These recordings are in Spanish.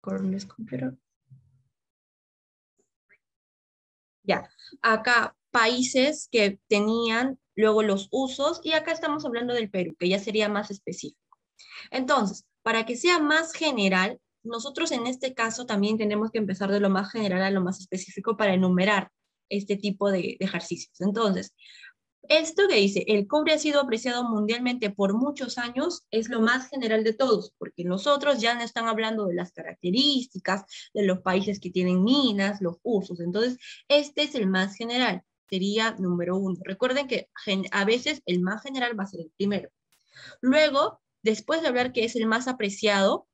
Con this computer. Ya, acá países que tenían luego los usos y acá estamos hablando del Perú, que ya sería más específico. Entonces, para que sea más general, nosotros en este caso también tenemos que empezar de lo más general a lo más específico para enumerar este tipo de ejercicios. Entonces, esto que dice, el cobre ha sido apreciado mundialmente por muchos años, es lo más general de todos, porque nosotros ya no están hablando de las características de los países que tienen minas, los usos. Entonces, este es el más general, sería número uno. Recuerden que a veces el más general va a ser el primero. Luego, después de hablar que es el más apreciado,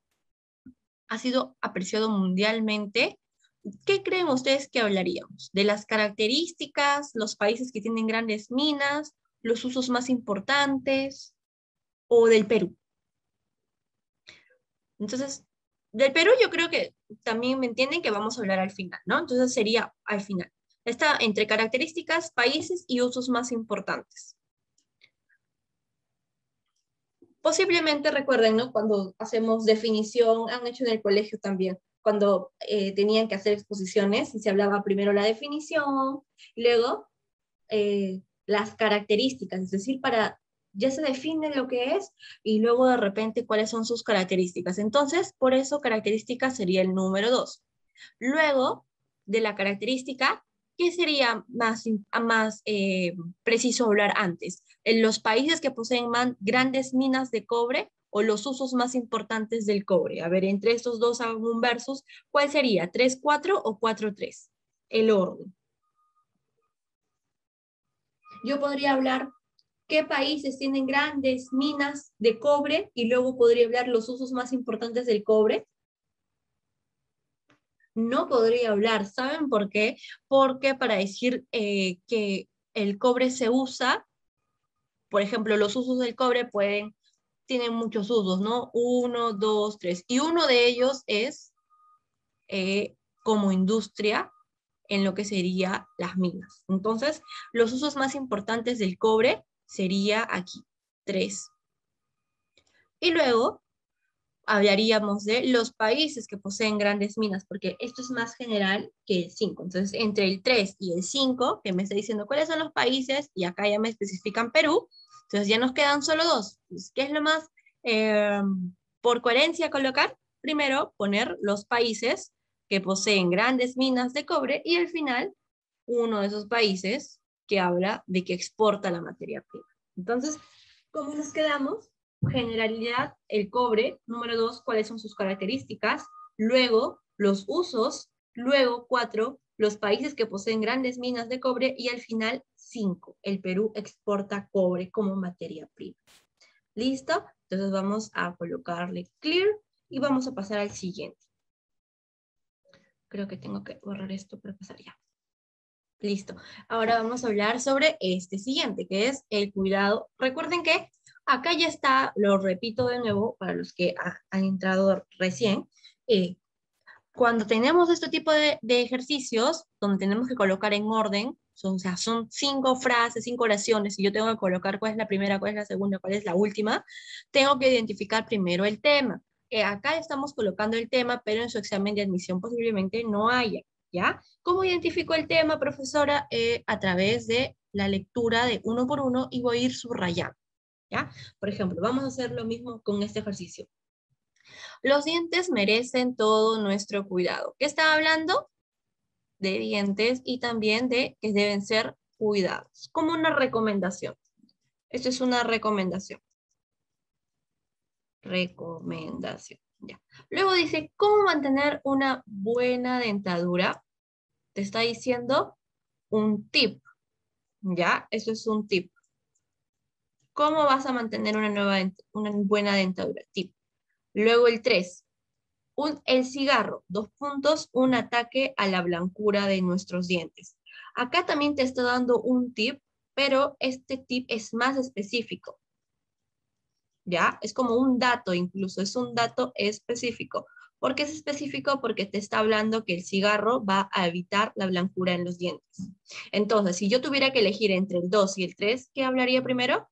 ha sido apreciado mundialmente. ¿Qué creen ustedes que hablaríamos? ¿De las características, los países que tienen grandes minas, los usos más importantes o del Perú? Entonces, del Perú yo creo que también me entienden que vamos a hablar al final, ¿no? Entonces sería al final. Está entre características, países y usos más importantes. Posiblemente recuerden, ¿no? Cuando hacemos definición, han hecho en el colegio también, cuando tenían que hacer exposiciones, y se hablaba primero la definición, y luego las características, es decir, ya se define lo que es, y luego de repente cuáles son sus características. Entonces, por eso característica sería el número 2. Luego de la característica, ¿qué sería más preciso hablar antes? ¿En los países que poseen grandes minas de cobre o los usos más importantes del cobre? A ver, entre estos dos hago un versus. ¿Cuál sería? ¿3-4 o 4-3? El orden. Yo podría hablar qué países tienen grandes minas de cobre y luego podría hablar los usos más importantes del cobre. No podría hablar, ¿saben por qué? Porque para decir que el cobre se usa, por ejemplo, los usos del cobre tienen muchos usos, ¿no? 1, 2, 3. Y uno de ellos es como industria en lo que sería las minas. Entonces, los usos más importantes del cobre sería aquí, 3. Y luego hablaríamos de los países que poseen grandes minas, porque esto es más general que el 5. Entonces, entre el 3 y el 5, que me está diciendo cuáles son los países, y acá ya me especifican Perú, entonces ya nos quedan solo dos. Entonces, ¿qué es lo más eh, por coherencia colocar? Primero, poner los países que poseen grandes minas de cobre y al final, uno de esos países que habla de que exporta la materia prima. Entonces, ¿cómo nos quedamos? Generalidad, el cobre. Número 2, cuáles son sus características. Luego, los usos. Luego, 4, los países que poseen grandes minas de cobre. Y al final, 5, el Perú exporta cobre como materia prima. ¿Listo? Entonces vamos a colocarle clear y vamos a pasar al siguiente. Creo que tengo que borrar esto para pasar ya. Listo. Ahora vamos a hablar sobre este siguiente, que es el cuidado. Recuerden que acá ya está, lo repito de nuevo para los que han entrado recién. Cuando tenemos este tipo de ejercicios, donde tenemos que colocar en orden, o sea, son 5 frases, 5 oraciones, y yo tengo que colocar cuál es la primera, cuál es la segunda, cuál es la última, tengo que identificar primero el tema. Acá estamos colocando el tema, pero en su examen de admisión posiblemente no haya, ¿ya? ¿Cómo identifico el tema, profesora? A través de la lectura de uno por uno y voy a ir subrayando, ¿ya? Por ejemplo, vamos a hacer lo mismo con este ejercicio. Los dientes merecen todo nuestro cuidado. ¿Qué está hablando? De dientes y también de que deben ser cuidados, como una recomendación. Esto es una recomendación. Recomendación. Ya. Luego dice, ¿cómo mantener una buena dentadura? Te está diciendo un tip. ¿Ya? Eso es un tip. ¿Cómo vas a mantener una buena dentadura? Tip. Luego el 3. El cigarro, 2 puntos, un ataque a la blancura de nuestros dientes. Acá también te está dando un tip, pero este tip es más específico. ¿Ya? Es como un dato incluso, es un dato específico. ¿Por qué es específico? Porque te está hablando que el cigarro va a evitar la blancura en los dientes. Entonces, si yo tuviera que elegir entre el 2 y el 3, ¿qué hablaría primero?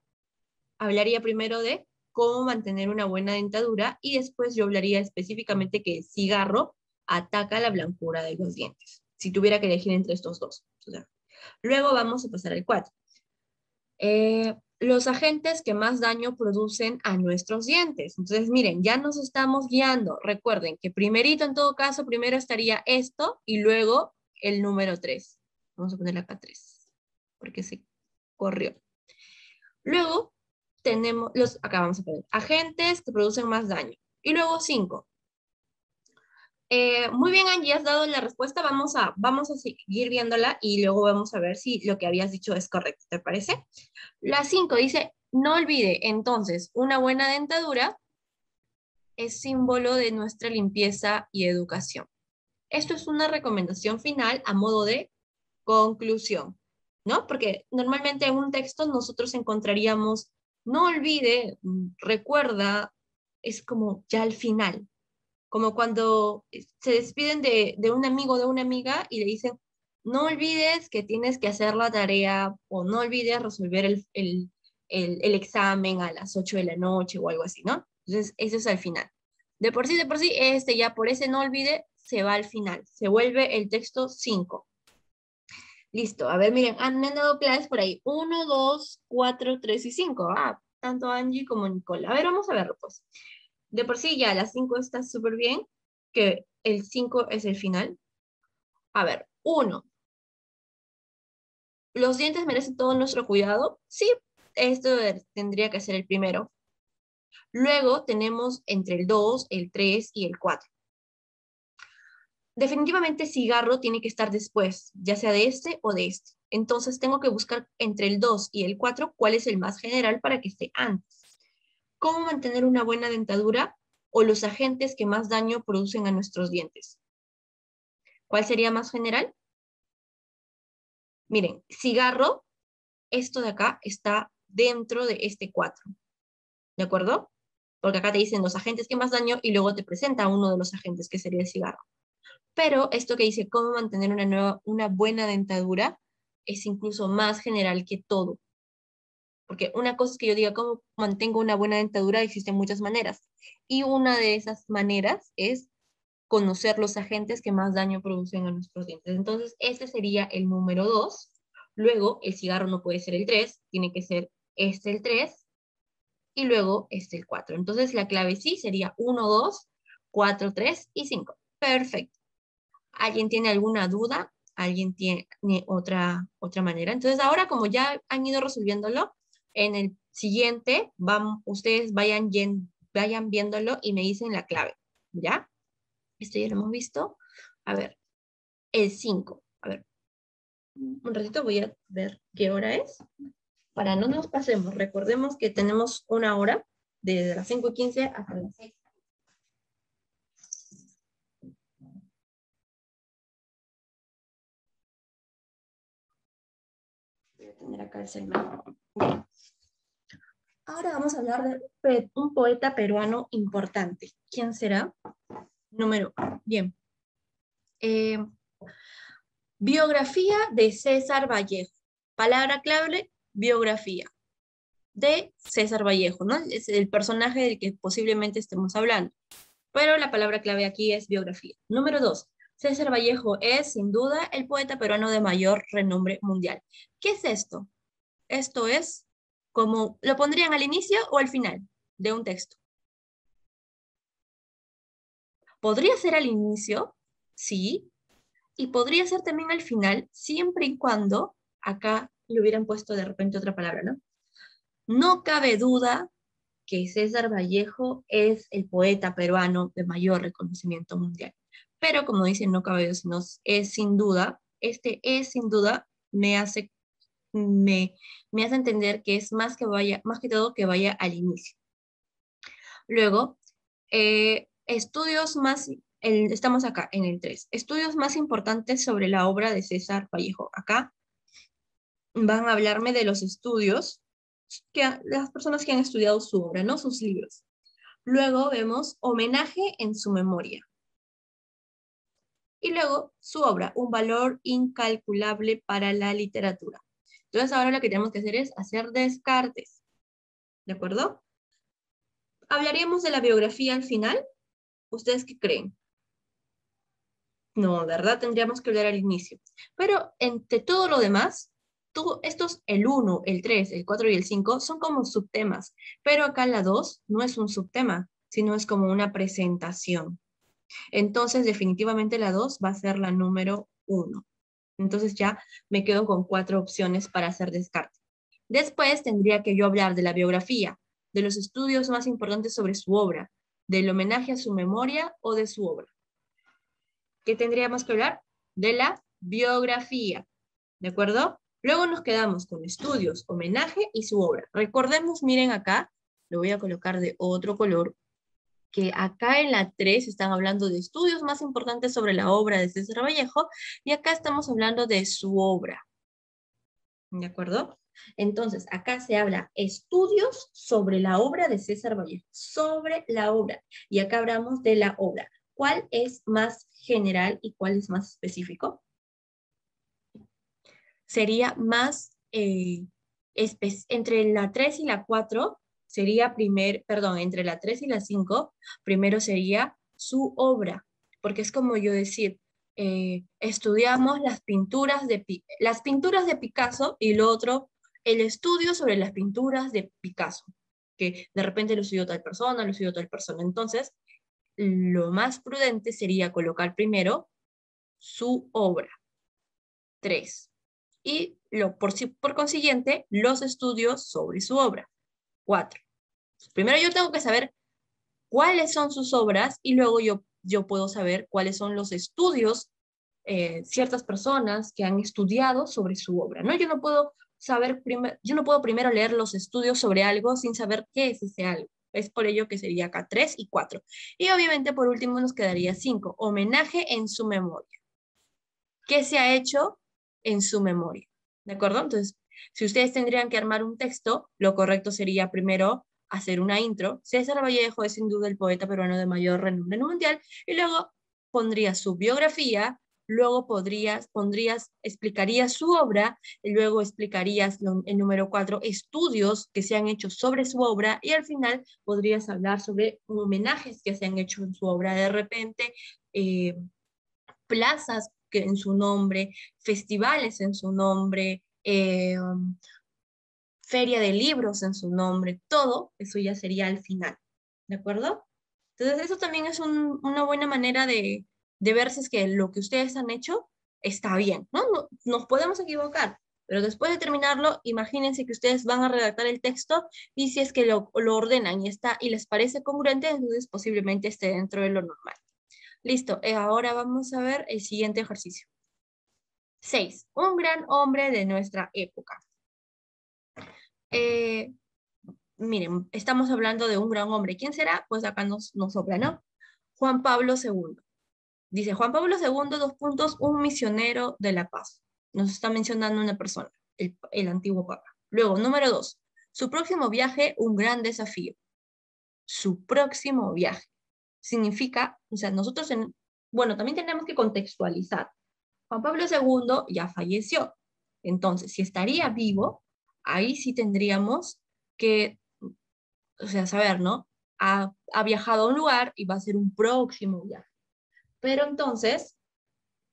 Hablaría primero de cómo mantener una buena dentadura y después yo hablaría específicamente que el cigarro ataca la blancura de los dientes, si tuviera que elegir entre estos dos. O sea, luego vamos a pasar al 4. Los agentes que más daño producen a nuestros dientes. Entonces, miren, ya nos estamos guiando. Recuerden que primerito, en todo caso, primero estaría esto y luego el número 3. Vamos a ponerle acá 3, porque se corrió. Luego tenemos acá vamos a poner agentes que producen más daño. Y luego 5. Muy bien, Angie, has dado la respuesta. Vamos a seguir viéndola y luego vamos a ver si lo que habías dicho es correcto. ¿Te parece? La 5 dice, no olvide, entonces, una buena dentadura es símbolo de nuestra limpieza y educación. Esto es una recomendación final a modo de conclusión, ¿no? Porque normalmente en un texto nosotros encontraríamos, no olvide, recuerda, es como ya al final, como cuando se despiden de un amigo o de una amiga y le dicen, no olvides que tienes que hacer la tarea o no olvides resolver el examen a las 8 de la noche o algo así, ¿no? Entonces, eso es al final. De por sí, ya por ese no olvide, se va al final. Se vuelve el texto 5. Listo. A ver, miren, me han dado claves por ahí. 1, 2, 4, 3 y 5. Ah, tanto Angie como Nicole. A ver, vamos a verlo, pues. De por sí ya la 5 está súper bien, que el 5 es el final. A ver, 1. ¿Los dientes merecen todo nuestro cuidado? Sí, esto tendría que ser el primero. Luego tenemos entre el 2, el 3 y el 4. Definitivamente cigarro tiene que estar después, ya sea de este o de este. Entonces tengo que buscar entre el 2 y el 4 cuál es el más general para que esté antes. ¿Cómo mantener una buena dentadura o los agentes que más daño producen a nuestros dientes? ¿Cuál sería más general? Miren, cigarro, esto de acá está dentro de este 4, ¿de acuerdo? Porque acá te dicen los agentes que más daño y luego te presenta uno de los agentes que sería el cigarro. Pero esto que dice cómo mantener una buena dentadura es incluso más general que todo. Porque una cosa es que yo diga cómo mantengo una buena dentadura, existen muchas maneras. Y una de esas maneras es conocer los agentes que más daño producen a nuestros dientes. Entonces, este sería el número 2. Luego, el cigarro no puede ser el 3, tiene que ser este el 3 y luego este el 4. Entonces, la clave sí sería 1, 2, 4, 3 y 5. Perfecto. ¿Alguien tiene alguna duda? ¿Alguien tiene otra manera? Entonces, ahora como ya han ido resolviéndolo, en el siguiente, ustedes vayan viéndolo y me dicen la clave, ¿ya? Esto ya lo hemos visto. A ver, el 5. A ver, un ratito voy a ver qué hora es. Para no nos pasemos, recordemos que tenemos una hora, desde las 5:15 hasta las 6. Voy a tener acá el celular. Ahora vamos a hablar de un poeta peruano importante. ¿Quién será? Número 1. Bien. Biografía de César Vallejo. Palabra clave, biografía de César Vallejo, ¿no? Es el personaje del que posiblemente estemos hablando. Pero la palabra clave aquí es biografía. Número 2. César Vallejo es, sin duda, el poeta peruano de mayor renombre mundial. ¿Qué es esto? Esto es como, ¿lo pondrían al inicio o al final de un texto? Podría ser al inicio, sí, y podría ser también al final, siempre y cuando acá le hubieran puesto de repente otra palabra, ¿no? No cabe duda que César Vallejo es el poeta peruano de mayor reconocimiento mundial. Pero como dicen, no cabe duda, sino es sin duda, este es sin duda me, me hace entender que es más que todo que vaya al inicio. Luego, estamos acá en el 3. Estudios más importantes sobre la obra de César Vallejo. Acá van a hablarme de los estudios las personas que han estudiado su obra, ¿no? Sus libros. Luego vemos homenaje en su memoria. Y luego su obra, un valor incalculable para la literatura. Entonces ahora lo que tenemos que hacer es hacer descartes. ¿De acuerdo? ¿Hablaríamos de la biografía al final? ¿Ustedes qué creen? No, ¿verdad? Tendríamos que hablar al inicio. Pero entre todo lo demás, estos, el uno, el 3, el 4 y el 5 son como subtemas. Pero acá la 2 no es un subtema, sino es como una presentación. Entonces, definitivamente la 2 va a ser la número 1. Entonces ya me quedo con 4 opciones para hacer descarte. Después tendría que yo hablar de la biografía, de los estudios más importantes sobre su obra, del homenaje a su memoria o de su obra. ¿Qué tendríamos que hablar? De la biografía, ¿de acuerdo? Luego nos quedamos con estudios, homenaje y su obra. Recordemos, miren acá, lo voy a colocar de otro color, que acá en la 3 están hablando de estudios más importantes sobre la obra de César Vallejo y acá estamos hablando de su obra, ¿de acuerdo? Entonces, acá se habla estudios sobre la obra de César Vallejo, sobre la obra, y acá hablamos de la obra. ¿Cuál es más general y cuál es más específico? Sería más, entre la 3 y la 4, sería perdón, entre la 3 y la 5, primero sería su obra, porque es como yo decir, estudiamos las pinturas de Picasso y lo otro, el estudio sobre las pinturas de Picasso, que de repente lo estudió tal persona, lo estudió tal persona. Entonces, lo más prudente sería colocar primero su obra, 3 y por consiguiente los estudios sobre su obra, 4. Primero yo tengo que saber cuáles son sus obras y luego yo puedo saber cuáles son los estudios, ciertas personas que han estudiado sobre su obra, ¿no? Yo no puedo primero leer los estudios sobre algo sin saber qué es ese algo. Es por ello que sería acá 3 y 4. Y obviamente por último nos quedaría 5, homenaje en su memoria. ¿Qué se ha hecho en su memoria? ¿De acuerdo? Entonces, si ustedes tendrían que armar un texto, lo correcto sería primero hacer una intro. César Vallejo es sin duda el poeta peruano de mayor renombre mundial, y luego pondrías su biografía, luego explicarías su obra, y luego explicarías el número 4, estudios que se han hecho sobre su obra, y al final podrías hablar sobre homenajes que se han hecho en su obra. De repente, eh, plazas que en su nombre, festivales en su nombre, feria de libros en su nombre, todo eso ya sería al final, ¿de acuerdo? Entonces eso también es una buena manera de ver si es que lo que ustedes han hecho está bien, ¿no? Nos podemos equivocar, pero después de terminarlo, imagínense que ustedes van a redactar el texto y si es que lo ordenan y les parece congruente, entonces posiblemente esté dentro de lo normal. Listo, ahora vamos a ver el siguiente ejercicio. 6. Un gran hombre de nuestra época. Eh, Miren, estamos hablando de un gran hombre. ¿Quién será? Pues acá nos sopla, ¿no? Juan Pablo II. Dice, Juan Pablo II, dos puntos, un misionero de la paz. Nos está mencionando una persona, el antiguo papa. Luego, número 2. Su próximo viaje, un gran desafío. Su próximo viaje. Significa, o sea, bueno, también tenemos que contextualizar. Juan Pablo II ya falleció. Entonces, si estaría vivo, ahí sí tendríamos que, o sea, saber, ¿no? Ha viajado a un lugar y va a ser un próximo viaje. Pero entonces,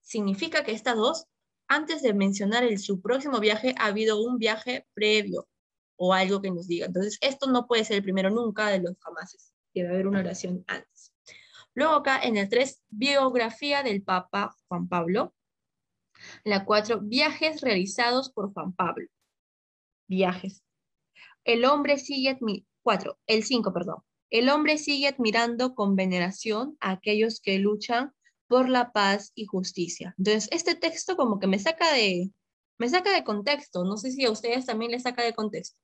significa que estas dos, antes de mencionar su próximo viaje, ha habido un viaje previo o algo que nos diga. Entonces, esto no puede ser el primero nunca de los jamases. Debe haber una oración antes. Luego acá en el 3, biografía del Papa Juan Pablo. La 4, viajes realizados por Juan Pablo. Viajes. El hombre sigue, 4, el 5, perdón. El hombre sigue admirando con veneración a aquellos que luchan por la paz y justicia. Entonces, este texto como que me saca de contexto. No sé si a ustedes también les saca de contexto.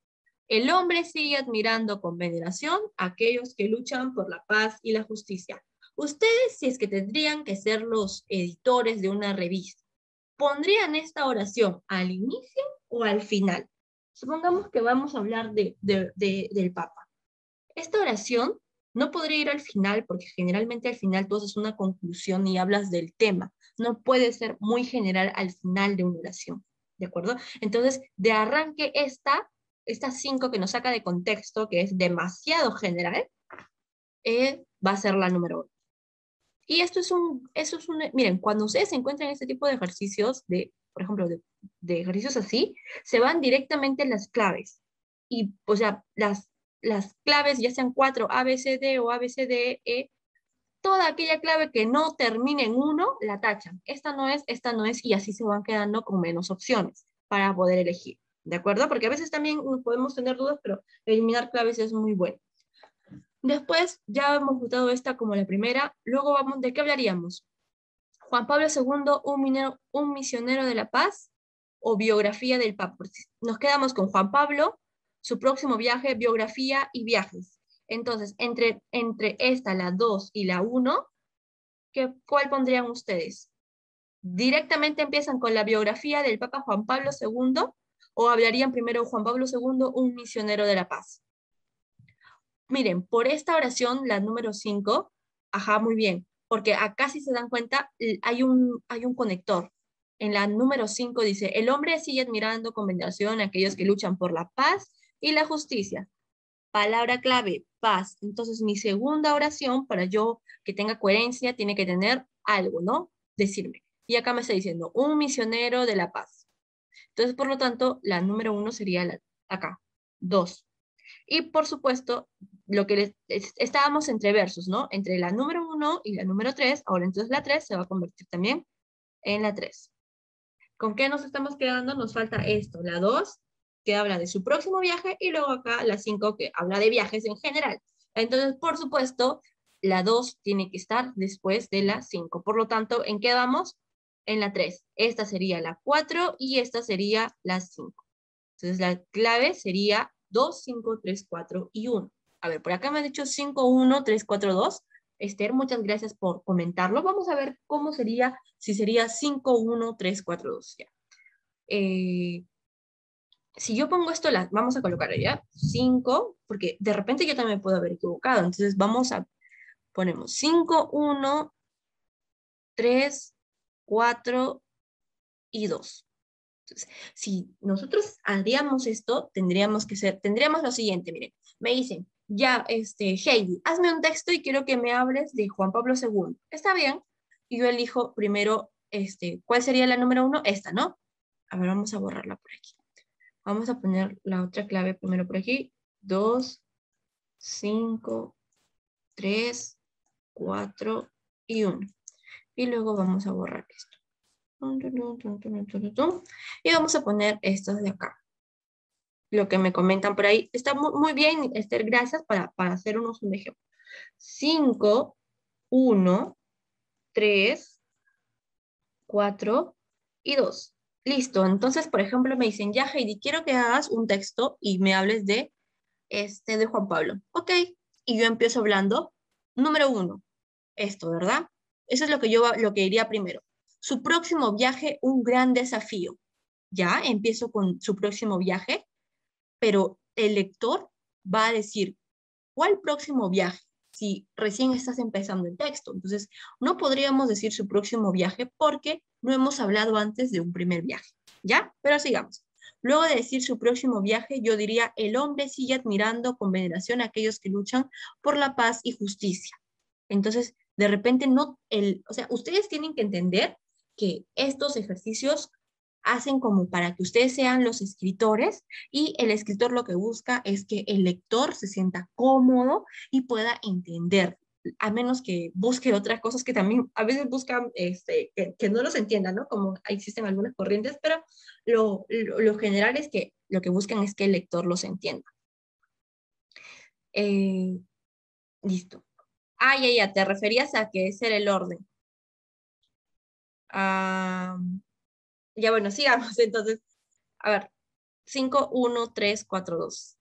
El hombre sigue admirando con veneración a aquellos que luchan por la paz y la justicia. Ustedes, si es que tendrían que ser los editores de una revista, ¿pondrían esta oración al inicio o al final? Supongamos que vamos a hablar del Papa. Esta oración no podría ir al final porque generalmente al final tú haces una conclusión y hablas del tema. No puede ser muy general al final de una oración, ¿de acuerdo? Entonces, de arranque estas 5 que nos saca de contexto, que es demasiado general, va a ser la número 1. Y miren, cuando ustedes se encuentran este tipo de ejercicios, por ejemplo, de ejercicios así, se van directamente en las claves. Y, o sea, las claves, ya sean 4, A, B, C, D o A, B, C, D, E, toda aquella clave que no termine en 1, la tachan. Esta no es, y así se van quedando con menos opciones para poder elegir. ¿De acuerdo? Porque a veces también podemos tener dudas, pero eliminar claves es muy bueno. Después ya hemos votado esta como la primera. Luego vamos, ¿de qué hablaríamos? Juan Pablo II, un misionero de la paz, o biografía del Papa. Nos quedamos con Juan Pablo, su próximo viaje, biografía y viajes. Entonces, entre esta, la 2 y la 1, ¿cuál pondrían ustedes? ¿Directamente empiezan con la biografía del Papa Juan Pablo II o hablarían primero Juan Pablo II, un misionero de la paz? Miren, por esta oración, la número 5, ajá, muy bien, porque acá si se dan cuenta, hay un conector. En la número 5 dice, el hombre sigue admirando con veneración a aquellos que luchan por la paz y la justicia. Palabra clave, paz. Entonces, mi segunda oración, para yo que tenga coherencia, tiene que tener algo, ¿no? Decirme. Y acá me está diciendo, un misionero de la paz. Entonces, por lo tanto, la número 1 sería acá. 2. Y por supuesto, estábamos entre versos, ¿no? Entre la número 1 y la número 3. Ahora entonces la 3 se va a convertir también en la 3. ¿Con qué nos estamos quedando? Nos falta esto, la 2, que habla de su próximo viaje, y luego acá la 5, que habla de viajes en general. Entonces, por supuesto, la 2 tiene que estar después de la 5. Por lo tanto, ¿en qué vamos? En la 3. Esta sería la 4 y esta sería la 5. Entonces, la clave sería 2, 5, 3, 4 y 1. A ver, por acá me han dicho 5, 1, 3, 4, 2. Esther, muchas gracias por comentarlo. Vamos a ver cómo sería, si sería 5, 1, 3, 4, 2. Ya. Si yo pongo esto, vamos a colocar allá 5, porque de repente yo también puedo haber equivocado. Entonces ponemos 5, 1, 3, 4 y 2. Entonces, si nosotros haríamos esto, tendríamos lo siguiente, miren, me dicen, ya, Heidi, hazme un texto y quiero que me hables de Juan Pablo II. ¿Está bien? Y yo elijo primero, ¿cuál sería la número 1? Esta, ¿no? A ver, vamos a borrarla por aquí. Vamos a poner la otra clave primero por aquí. 2, 5, 3, 4 y 1. Y luego vamos a borrar esto. Y vamos a poner estos de acá. Lo que me comentan por ahí. Está muy bien, Esther, gracias para hacernos un ejemplo. 5, 1, 3, 4 y 2. Listo. Entonces, por ejemplo, me dicen, ya, Heidi, quiero que hagas un texto y me hables de Juan Pablo. Ok. Y yo empiezo hablando. Número 1. Esto, ¿verdad? Eso es lo que diría primero. Su próximo viaje, un gran desafío. Ya, empiezo con su próximo viaje, pero el lector va a decir, ¿cuál próximo viaje? Si recién estás empezando el texto. Entonces, no podríamos decir su próximo viaje porque no hemos hablado antes de un primer viaje. ¿Ya? Pero sigamos. Luego de decir su próximo viaje, yo diría, el hombre sigue admirando con veneración a aquellos que luchan por la paz y justicia. Entonces, de repente o sea, ustedes tienen que entender que estos ejercicios hacen como para que ustedes sean los escritores, y el escritor lo que busca es que el lector se sienta cómodo y pueda entender, a menos que busque otras cosas que también a veces buscan que no los entiendan, ¿no? Como existen algunas corrientes, pero lo general es que lo que buscan es que el lector los entienda. Eh, Listo. Ya, te referías a que ese era el orden. Ah, ya, bueno, sigamos entonces. A ver, 5, 1, 3, 4, 2.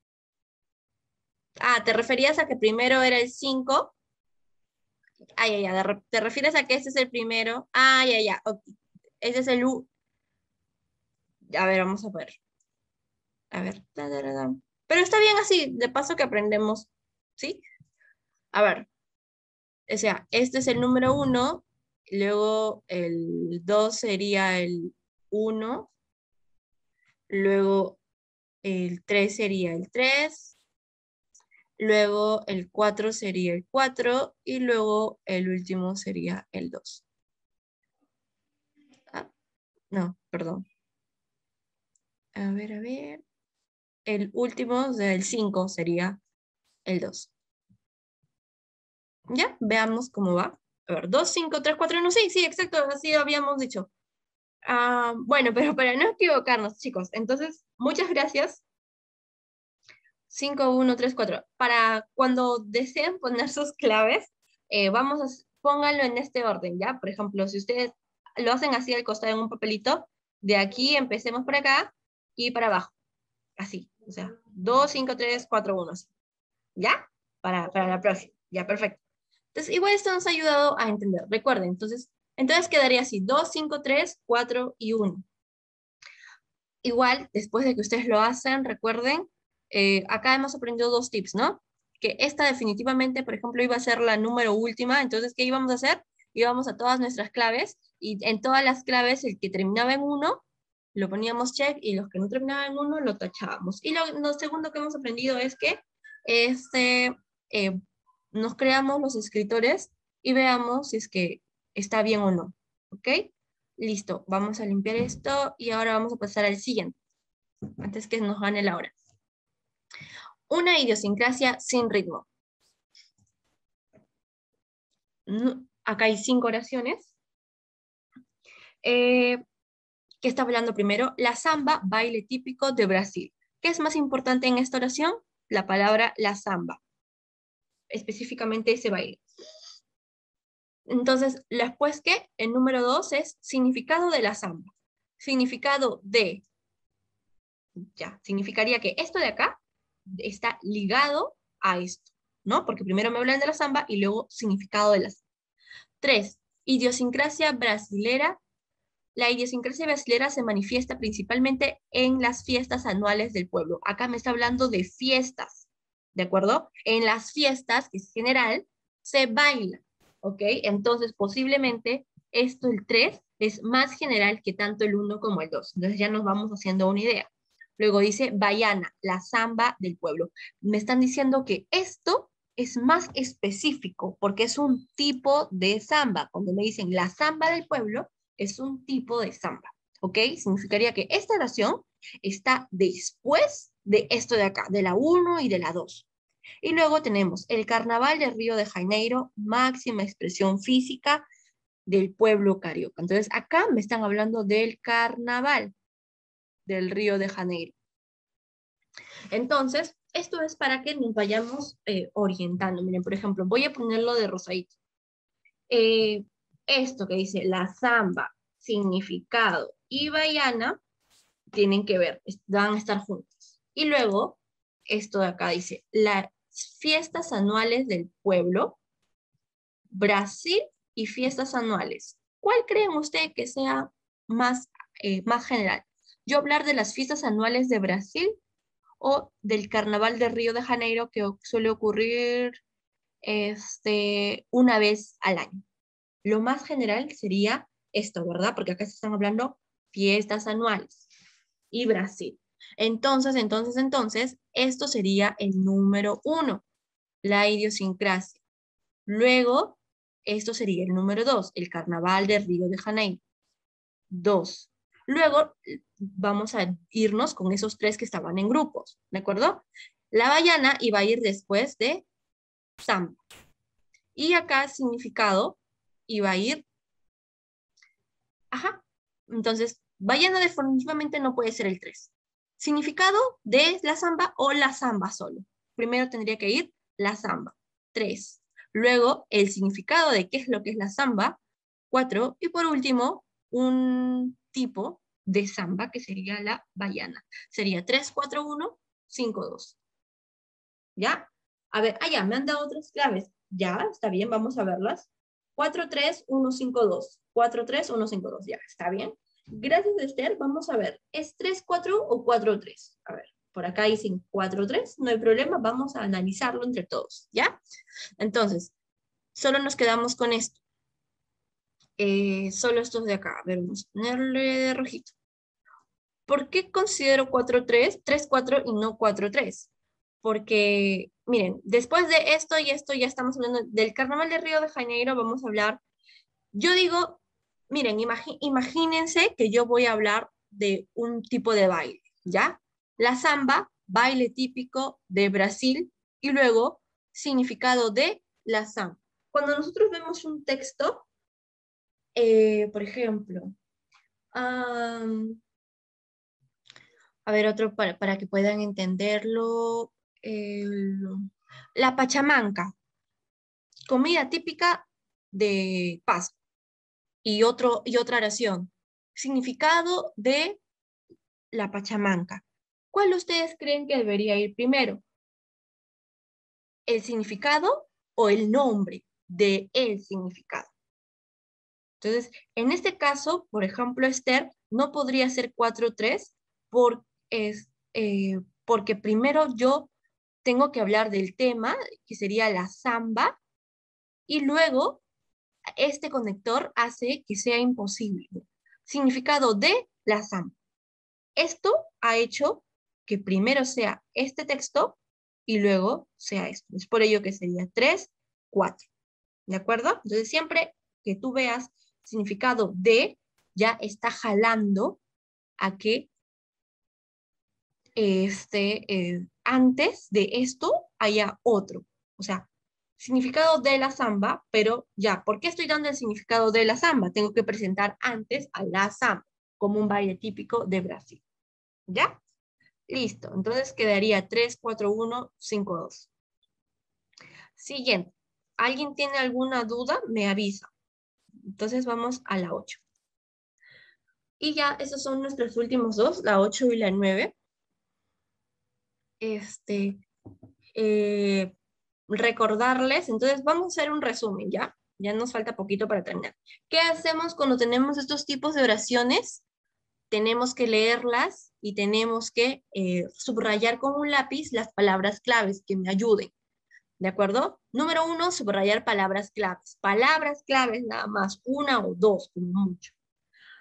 ¿Te referías a que primero era el 5? Ya. ¿Te refieres a que este es el primero? Ya. Okay. Ese es el U. A ver, vamos a ver. A ver. Pero está bien así, de paso que aprendemos. ¿Sí? A ver. O sea, este es el número 1. Luego el 2 sería el 1. Luego el 3 sería el 3. luego el 4 sería el 4 y luego el último sería el 2. Ah, no, perdón. A ver, a ver. El último, o sea, el 5 sería el 2. Ya, veamos cómo va. A ver, 2, 5, 3, 4, 1, sí, sí, exacto, así habíamos dicho. Bueno, pero para no equivocarnos, chicos, entonces, muchas gracias. 5, 1, 3, 4. Para cuando deseen poner sus claves, pónganlo en este orden, ¿ya? Por ejemplo, si ustedes lo hacen así al costado en un papelito, de aquí empecemos por acá y para abajo, así, o sea, 2, 5, 3, 4, 1, así. ¿Ya? Para la próxima. Ya, perfecto. Entonces, igual esto nos ha ayudado a entender. Recuerden, entonces quedaría así, 2, 5, 3, 4 y 1. Igual, después de que ustedes lo hacen, recuerden, acá hemos aprendido dos tips, ¿no? Que esta definitivamente, por ejemplo, iba a ser la número última. Entonces, ¿qué íbamos a hacer? Íbamos a todas nuestras claves y en todas las claves, el que terminaba en 1, lo poníamos check y los que no terminaban en 1, lo tachábamos. Y lo segundo que hemos aprendido es que este, eh, nos creamos los escritores y veamos si es que está bien o no. ¿Ok? Listo, vamos a limpiar esto y ahora vamos a pasar al siguiente, antes que nos gane la hora. Una idiosincrasia sin ritmo. Acá hay 5 oraciones. ¿Qué está hablando primero? La samba, baile típico de Brasil. ¿Qué es más importante en esta oración? La palabra la samba, específicamente ese baile. Entonces, después que el número 2 es significado de la samba. Significado de, ya, significaría que esto de acá está ligado a esto, ¿no? Porque primero me hablan de la samba y luego significado de la samba. 3. Idiosincrasia brasilera. La idiosincrasia brasilera se manifiesta principalmente en las fiestas anuales del pueblo. Acá me está hablando de fiestas, ¿de acuerdo? En las fiestas, que es general, se baila, ¿ok? Entonces, posiblemente esto, el 3, es más general que tanto el 1 como el 2. Entonces ya nos vamos haciendo una idea. Luego dice baiana, la samba del pueblo. Me están diciendo que esto es más específico porque es un tipo de samba. Cuando me dicen la samba del pueblo, es un tipo de samba, ¿ok? Significaría que esta oración está después de esto de acá, de la 1 y de la 2. Y luego tenemos el Carnaval de Río de Janeiro, máxima expresión física del pueblo carioca. Entonces, acá me están hablando del Carnaval del Río de Janeiro. Entonces, esto es para que nos vayamos orientando. Miren, por ejemplo, voy a ponerlo de rosadito. Esto que dice la samba, significado y baiana, tienen que ver, van a estar juntos. Y luego, esto de acá dice, las fiestas anuales del pueblo, Brasil y fiestas anuales. ¿Cuál creen ustedes que sea más general? ¿Yo hablar de las fiestas anuales de Brasil o del Carnaval de Río de Janeiro que suele ocurrir una vez al año? Lo más general sería esto, ¿verdad? Porque acá se están hablando fiestas anuales y Brasil. Entonces, esto sería el número 1, la idiosincrasia. Luego, esto sería el número 2, el carnaval de Río de Janeiro. 2. Luego, vamos a irnos con esos 3 que estaban en grupos, ¿de acuerdo? La baiana iba a ir después de samba. Y acá, significado, iba a ir. Ajá. Entonces, baiana definitivamente no puede ser el 3. Significado de la samba o la samba solo. Primero tendría que ir la samba. 3. Luego, el significado de qué es lo que es la samba. 4. Y por último, un tipo de samba que sería la baiana. Sería 3, 4, 1, 5, 2. ¿Ya? A ver, ya, me han dado otras claves. Ya, está bien, vamos a verlas. 4, 3, 1, 5, 2. 4, 3, 1, 5, 2. Ya, está bien. Gracias, Esther. Vamos a ver. ¿Es 3, 4 o 4, 3? A ver, por acá dicen 4, 3. No hay problema. Vamos a analizarlo entre todos. ¿Ya? Entonces, solo nos quedamos con esto. Solo estos de acá. A ver, vamos a ponerle de rojito. ¿Por qué considero 4, 3, 3, 4 y no 4, 3? porque, miren, después de esto y esto, ya estamos hablando del Carnaval de Río de Janeiro, vamos a hablar, yo digo, miren, imagínense que yo voy a hablar de un tipo de baile, ¿ya? La samba, baile típico de Brasil, y luego significado de la samba. Cuando nosotros vemos un texto, por ejemplo, am, a ver, otro para que puedan entenderlo, el- la pachamanca, comida típica de Pascua, y otra oración, significado de la pachamanca. ¿Cuál ustedes creen que debería ir primero? ¿El significado o el nombre de el significado? Entonces, en este caso, por ejemplo, Esther no podría ser 4-3 por, porque primero yo tengo que hablar del tema, que sería la samba, y luego este conector hace que sea imposible. Significado de la samba. Esto ha hecho que primero sea este texto y luego sea esto. Es por ello que sería 3-4. ¿De acuerdo? Entonces siempre que tú veas significado de, ya está jalando a que antes de esto haya otro. O sea, significado de la samba, pero ya, ¿por qué estoy dando el significado de la samba? Tengo que presentar antes a la samba como un baile típico de Brasil. ¿Ya? Listo. Entonces quedaría 3-4-1-5-2. Siguiente. ¿Alguien tiene alguna duda? Me avisa. Entonces vamos a la 8. Y ya, esos son nuestros últimos dos, la 8 y la 9. Este, eh, recordarles, entonces vamos a hacer un resumen, ¿ya? Ya nos falta poquito para terminar. ¿Qué hacemos cuando tenemos estos tipos de oraciones? Tenemos que leerlas y tenemos que subrayar con un lápiz las palabras claves que me ayuden, ¿de acuerdo? Número 1, subrayar palabras claves. Palabras claves nada más, una o dos, como mucho.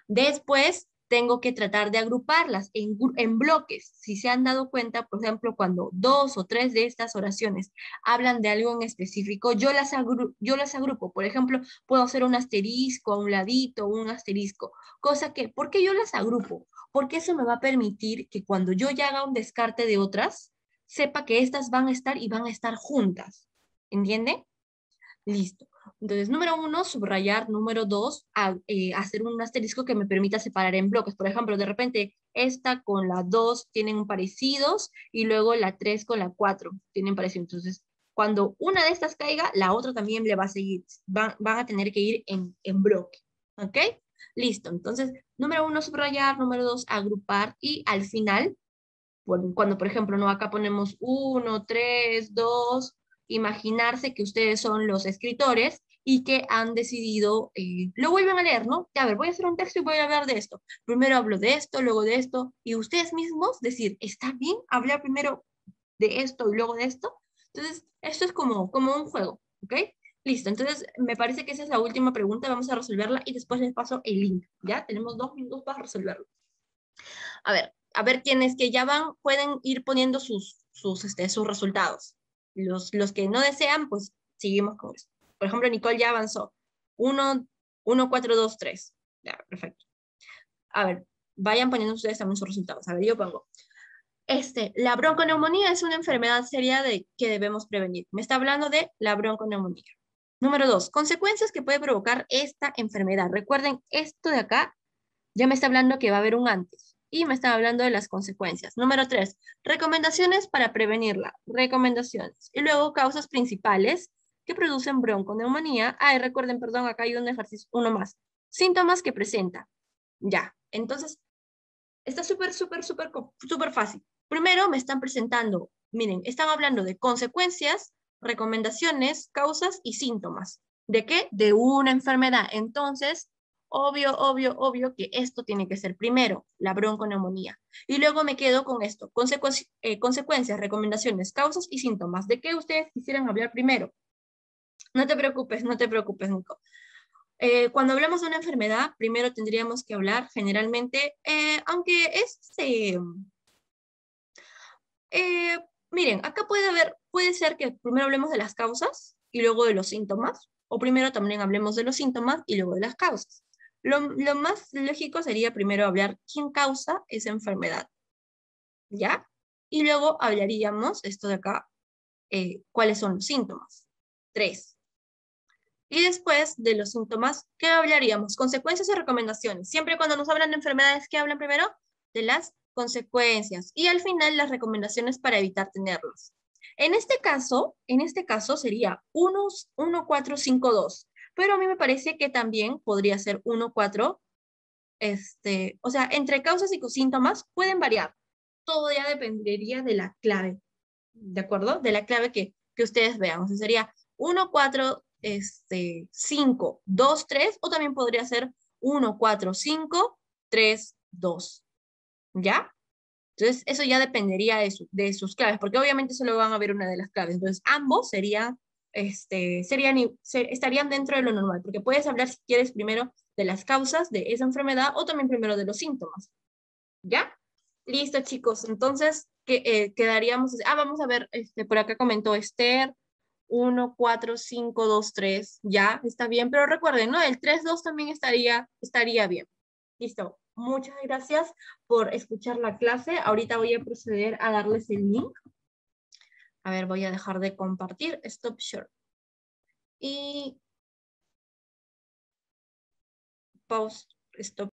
Después tengo que tratar de agruparlas en bloques. Si se han dado cuenta, por ejemplo, cuando dos o tres de estas oraciones hablan de algo en específico, yo las agrupo. Por ejemplo, puedo hacer un asterisco a un ladito, un asterisco, cosa que, ¿por qué yo las agrupo? Porque eso me va a permitir que cuando yo ya haga un descarte de otras, sepa que estas van a estar y van a estar juntas. ¿Entiende? Listo. Entonces, número 1, subrayar. Número 2, hacer un asterisco que me permita separar en bloques. Por ejemplo, de repente, esta con la 2 tienen parecidos y luego la 3 con la 4 tienen parecidos. Entonces, cuando una de estas caiga, la otra también le va a seguir. Van a tener que ir en bloque. ¿Ok? Listo. Entonces, número 1, subrayar. Número 2, agrupar. Y al final, cuando, por ejemplo, ¿no? Acá ponemos 1, 3, 2, imaginarse que ustedes son los escritores y que han decidido, lo vuelven a leer, ¿no? Ya, a ver, voy a hacer un texto y voy a hablar de esto. Primero hablo de esto, luego de esto, y ustedes mismos decir, ¿está bien hablar primero de esto y luego de esto? Entonces, esto es como un juego, ¿ok? Listo, entonces me parece que esa es la última pregunta, vamos a resolverla y después les paso el link, ¿ya? Tenemos 2 minutos para resolverlo. A ver quienes que ya van pueden ir poniendo sus resultados. Los que no desean, pues seguimos con eso. Por ejemplo, Nicole ya avanzó. 1, 1, 4, 2, 3. Ya, perfecto. A ver, vayan poniendo ustedes también sus resultados. A ver, yo pongo. La bronconeumonía es una enfermedad seria que debemos prevenir. Me está hablando de la bronconeumonía. Número 2, consecuencias que puede provocar esta enfermedad. Recuerden, esto de acá ya me está hablando que va a haber un antes y me está hablando de las consecuencias. Número 3, recomendaciones para prevenirla. Recomendaciones. Y luego causas principales que producen bronconeumonía. Ay, recuerden, perdón, acá hay un ejercicio, uno más. Síntomas que presenta. Ya, entonces, está súper fácil. Primero me están presentando, miren, están hablando de consecuencias, recomendaciones, causas y síntomas. ¿De qué? De una enfermedad. Entonces, obvio que esto tiene que ser primero, la bronconeumonía. Y luego me quedo con esto, consecuencias, recomendaciones, causas y síntomas. ¿De qué ustedes quisieran hablar primero? No te preocupes, Nico. Cuando hablamos de una enfermedad, primero tendríamos que hablar generalmente, aunque es, Miren, acá puede ser que primero hablemos de las causas y luego de los síntomas, o primero también hablemos de los síntomas y luego de las causas. Lo más lógico sería primero hablar quién causa esa enfermedad, ¿ya? Y luego hablaríamos, esto de acá, cuáles son los síntomas. 3. Y después de los síntomas, ¿qué hablaríamos? Consecuencias o recomendaciones. Siempre cuando nos hablan de enfermedades, ¿qué hablan primero? De las consecuencias. Y al final las recomendaciones para evitar tenerlas. En este caso sería 1, 4, 5, 2. Pero a mí me parece que también podría ser 1, 4, o sea, entre causas y síntomas pueden variar. Todo ya dependería de la clave, ¿de acuerdo? De la clave que ustedes vean. O sea, sería 1, 4, 5, 2, 3, o también podría ser 1, 4, 5, 3, 2. ¿Ya? Entonces, eso ya dependería de sus claves, porque obviamente solo van a ver una de las claves. Entonces, ambos estarían dentro de lo normal, porque puedes hablar si quieres primero de las causas de esa enfermedad o también primero de los síntomas. ¿Ya? Listo, chicos. Entonces, quedaríamos. Vamos a ver, por acá comentó Esther. 1, 4, 5, 2, 3. Ya, está bien. Pero recuerden, ¿no? El 3, 2 también estaría bien. Listo. Muchas gracias por escuchar la clase. Ahorita voy a proceder a darles el link. A ver, voy a dejar de compartir. Stop share. Y pause. Stop.